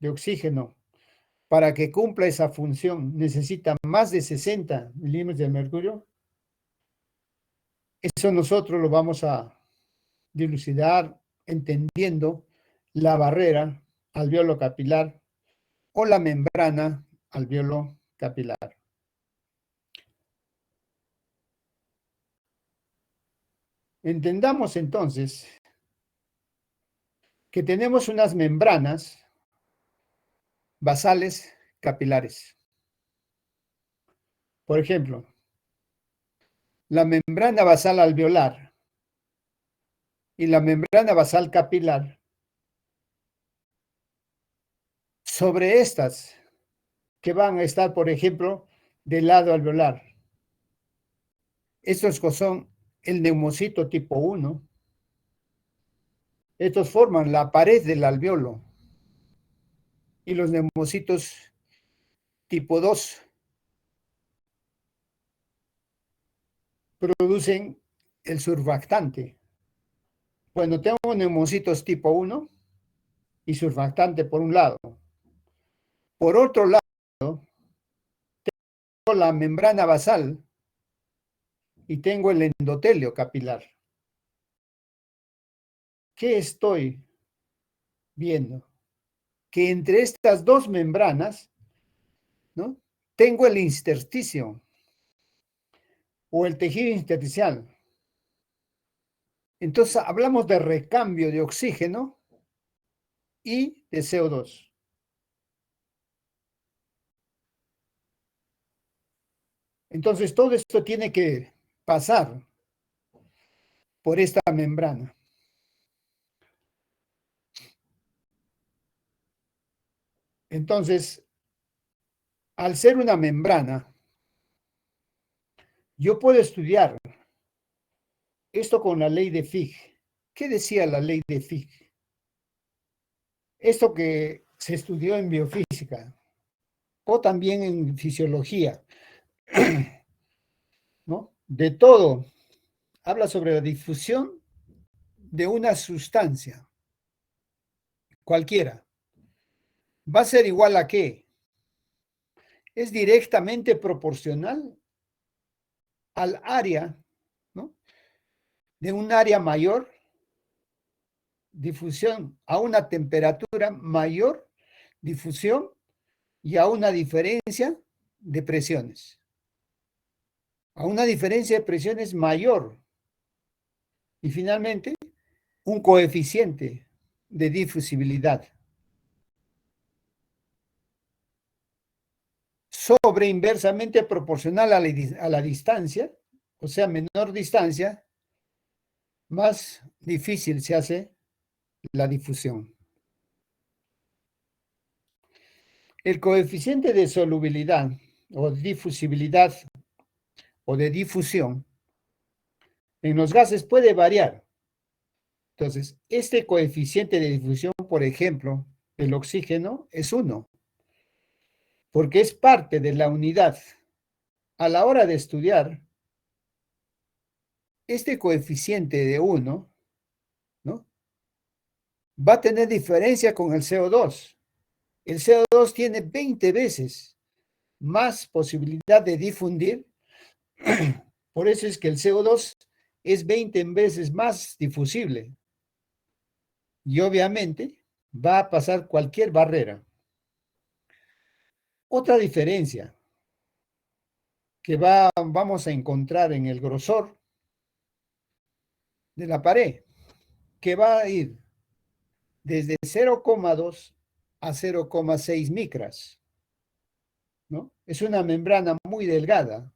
de oxígeno para que cumpla esa función necesita más de 60 milímetros de mercurio. Eso nosotros lo vamos a dilucidar entendiendo la barrera alveolo capilar o la membrana alveolo capilar. Entendamos entonces que tenemos unas membranas basales capilares. Por ejemplo, la membrana basal alveolar y la membrana basal capilar. Sobre estas que van a estar, por ejemplo, del lado alveolar. Estos son el neumocito tipo 1. Estos forman la pared del alveolo. Y los neumocitos tipo 2 producen el surfactante. Bueno, tengo neumocitos tipo 1 y surfactante por un lado. Por otro lado, tengo la membrana basal y tengo el endotelio capilar. ¿Qué estoy viendo? Que entre estas dos membranas, ¿no?, tengo el intersticio o el tejido intersticial. Entonces hablamos de recambio de oxígeno y de CO2. Entonces todo esto tiene que pasar por esta membrana. Entonces, al ser una membrana, yo puedo estudiar esto con la ley de Fick. ¿Qué decía la ley de Fick? Esto que se estudió en biofísica o también en fisiología, ¿no? De todo, habla sobre la difusión de una sustancia, cualquiera. ¿Va a ser igual a qué? Es directamente proporcional al área, ¿no?, de un área mayor, difusión a una temperatura mayor, difusión y a una diferencia de presiones. A una diferencia de presiones mayor. Y finalmente, un coeficiente de difusibilidad sobre inversamente proporcional a la distancia, o sea, menor distancia, más difícil se hace la difusión. El coeficiente de solubilidad o difusibilidad o de difusión en los gases puede variar. Entonces, este coeficiente de difusión, por ejemplo, el oxígeno es 1, porque es parte de la unidad. A la hora de estudiar, este coeficiente de 1, ¿no?, va a tener diferencia con el CO2. El CO2 tiene 20 veces más posibilidad de difundir. Por eso es que el CO2 es 20 veces más difusible. Y obviamente va a pasar cualquier barrera. Otra diferencia que vamos a encontrar en el grosor de la pared, que va a ir desde 0,2 a 0,6 micras, ¿no? Es una membrana muy delgada,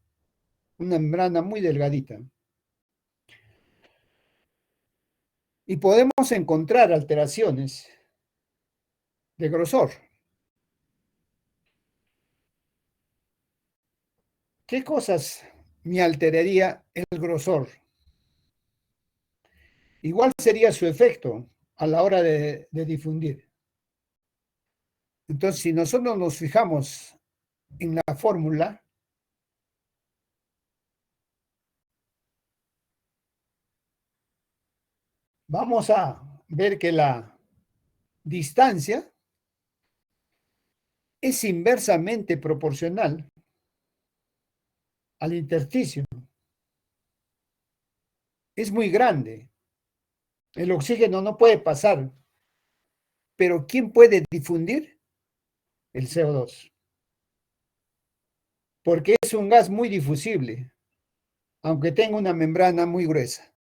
una membrana muy delgadita. Y podemos encontrar alteraciones de grosor. ¿Qué cosas me alteraría el grosor? Igual sería su efecto a la hora de difundir. Entonces, si nosotros nos fijamos en la fórmula, vamos a ver que la distancia es inversamente proporcional al intersticio. Es muy grande. El oxígeno no puede pasar. Pero ¿quién puede difundir? El CO2. Porque es un gas muy difusible, aunque tenga una membrana muy gruesa.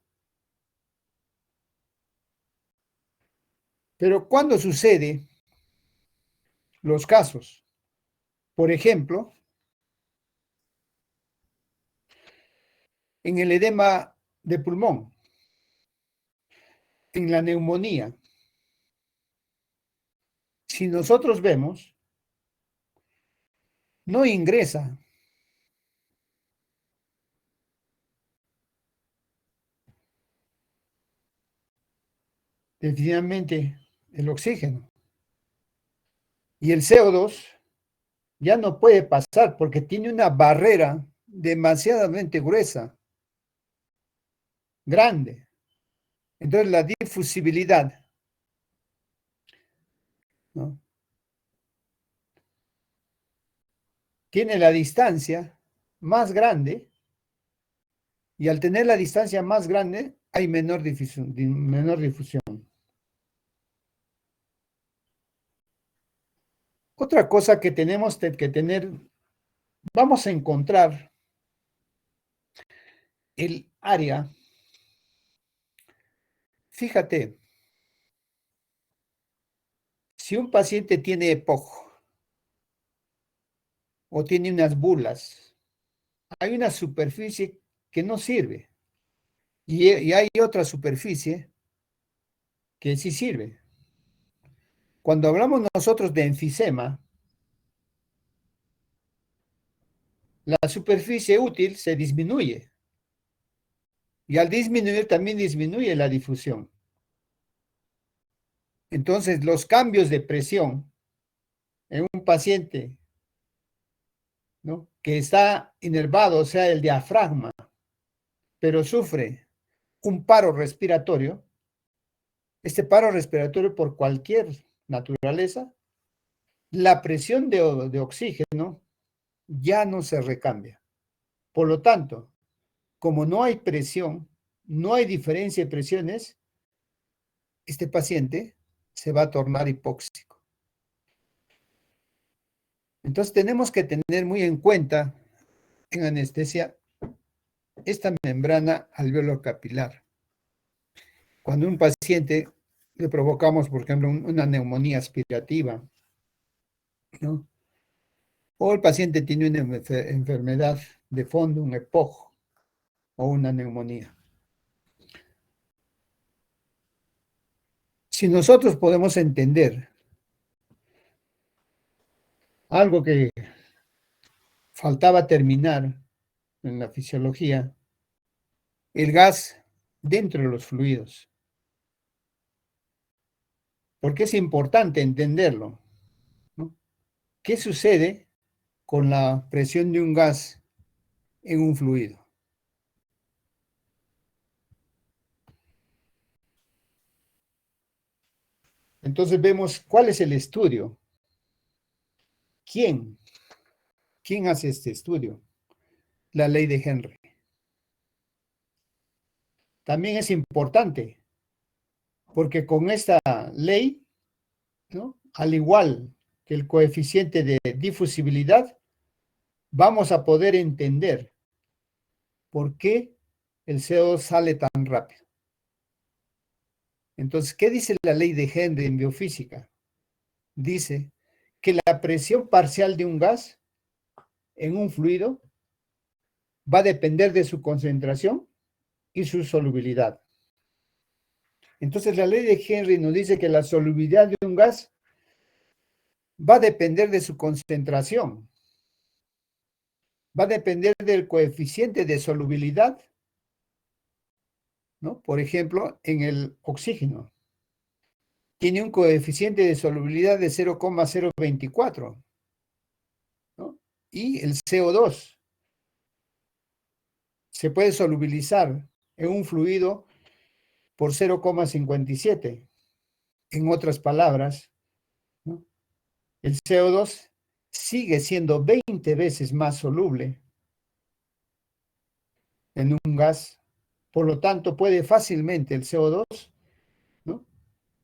Pero ¿cuándo sucede los casos? Por ejemplo, en el edema de pulmón, en la neumonía. Si nosotros vemos, no ingresa definitivamente el oxígeno. Y el CO2 ya no puede pasar porque tiene una barrera demasiadamente gruesa, grande. Entonces la difusibilidad, ¿no?, tiene la distancia más grande y al tener la distancia más grande hay menor difusión. Otra cosa que tenemos que tener, vamos a encontrar el área. Fíjate, si un paciente tiene EPOC o tiene unas bulas, hay una superficie que no sirve y hay otra superficie que sí sirve. Cuando hablamos nosotros de enfisema, la superficie útil se disminuye y al disminuir también disminuye la difusión. Entonces, los cambios de presión en un paciente, ¿no?, que está inervado, o sea, el diafragma, pero sufre un paro respiratorio, este paro respiratorio por cualquier naturaleza, la presión de oxígeno ya no se recambia. Por lo tanto, como no hay presión, no hay diferencia de presiones, este paciente se va a tornar hipóxico. Entonces tenemos que tener muy en cuenta en anestesia esta membrana alveolar capilar. Cuando un paciente le provocamos, por ejemplo, una neumonía aspirativa, ¿no?, o el paciente tiene una enfermedad de fondo, un EPOG o una neumonía. Si nosotros podemos entender algo que faltaba terminar en la fisiología, el gas dentro de los fluidos. Porque es importante entenderlo, ¿no? ¿Qué sucede con la presión de un gas en un fluido? Entonces vemos cuál es el estudio. ¿Quién? ¿Quién hace este estudio? La ley de Henry. También es importante porque con esta ley, ¿no?, al igual que el coeficiente de difusibilidad, vamos a poder entender por qué el CO2 sale tan rápido. Entonces, ¿qué dice la ley de Henry en biofísica? Dice que la presión parcial de un gas en un fluido va a depender de su concentración y su solubilidad. Entonces, la ley de Henry nos dice que la solubilidad de un gas va a depender de su concentración, va a depender del coeficiente de solubilidad, ¿no? Por ejemplo, en el oxígeno tiene un coeficiente de solubilidad de 0,024, ¿no? Y el CO2 se puede solubilizar en un fluido por 0,57. En otras palabras, ¿no?, el CO2 sigue siendo 20 veces más soluble en un gas. Por lo tanto, puede fácilmente el CO2, ¿no?,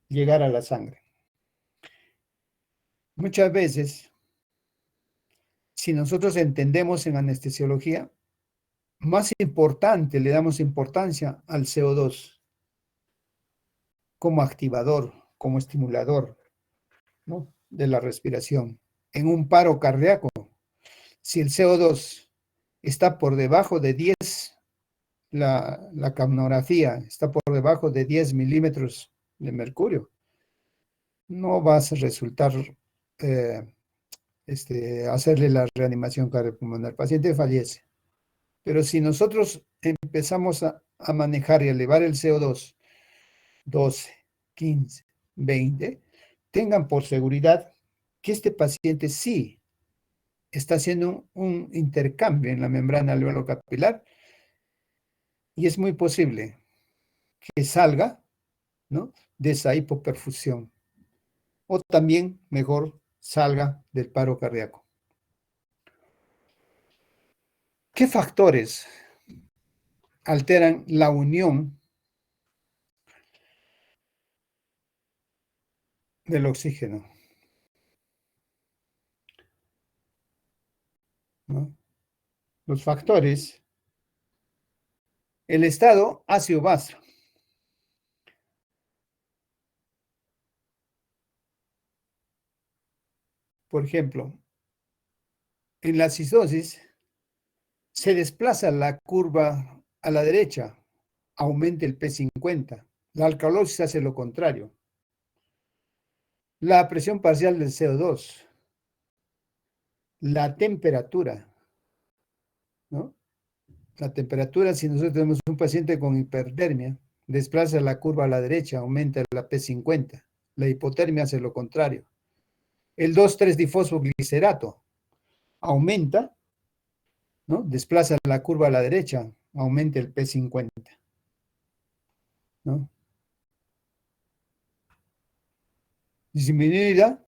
llegar a la sangre. Muchas veces, si nosotros entendemos en anestesiología, más importante, le damos importancia al CO2 como activador, como estimulador, ¿no?, de la respiración. En un paro cardíaco, si el CO2 está por debajo de 10 la capnografía está por debajo de 10 milímetros de mercurio, no vas a resultar hacerle la reanimación cardiopulmonar. El paciente fallece. Pero si nosotros empezamos a manejar y a elevar el CO2, 12, 15, 20, tengan por seguridad que este paciente sí está haciendo un intercambio en la membrana alveolo-capilar y es muy posible que salga, ¿no?, de esa hipoperfusión o también, mejor, salga del paro cardíaco. ¿Qué factores alteran la unión del oxígeno? ¿No? Los factores, el estado ácido-base. Por ejemplo, en la acidosis se desplaza la curva a la derecha, aumenta el P50. La alcalosis hace lo contrario. La presión parcial del CO2, la temperatura, ¿no? La temperatura, si nosotros tenemos un paciente con hipertermia, desplaza la curva a la derecha, aumenta la P50. La hipotermia hace lo contrario. El 2,3-difosfoglicerato aumenta, ¿no?, desplaza la curva a la derecha, aumenta el P50, ¿no? Disminuida,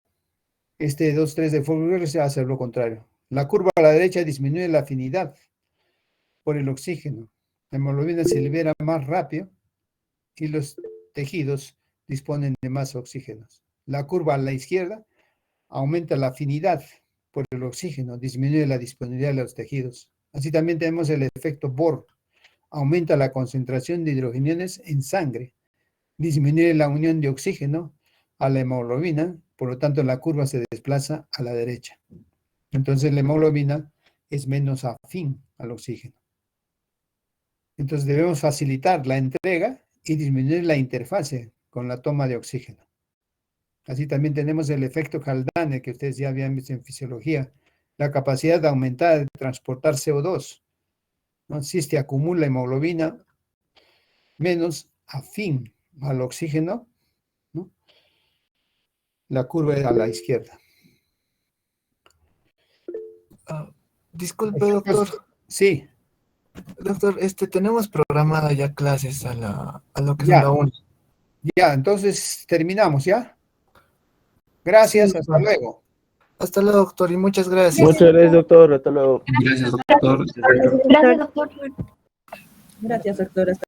2,3-difosfoglicerato hace lo contrario. La curva a la derecha disminuye la afinidad por el oxígeno. La hemoglobina se libera más rápido y los tejidos disponen de más oxígenos. La curva a la izquierda aumenta la afinidad por el oxígeno, disminuye la disponibilidad de los tejidos. Así también tenemos el efecto Bohr, aumenta la concentración de hidrogeniones en sangre, disminuye la unión de oxígeno a la hemoglobina, por lo tanto la curva se desplaza a la derecha. Entonces la hemoglobina es menos afín al oxígeno. Entonces debemos facilitar la entrega y disminuir la interfase con la toma de oxígeno. Así también tenemos el efecto Haldane, que ustedes ya habían visto en fisiología, la capacidad de aumentar, de transportar CO2, ¿no? Si acumula hemoglobina menos afín al oxígeno, ¿no?, la curva es a la izquierda. Disculpe, doctor. Sí. Doctor, tenemos programada ya clases a lo que es Ya. la 1. Ya, entonces terminamos, ¿ya? Gracias, Sí, hasta luego. hasta luego, doctor, y muchas gracias. Muchas gracias, doctor. Hasta luego. Gracias, doctor. Gracias, doctor. Gracias, doctor. Hasta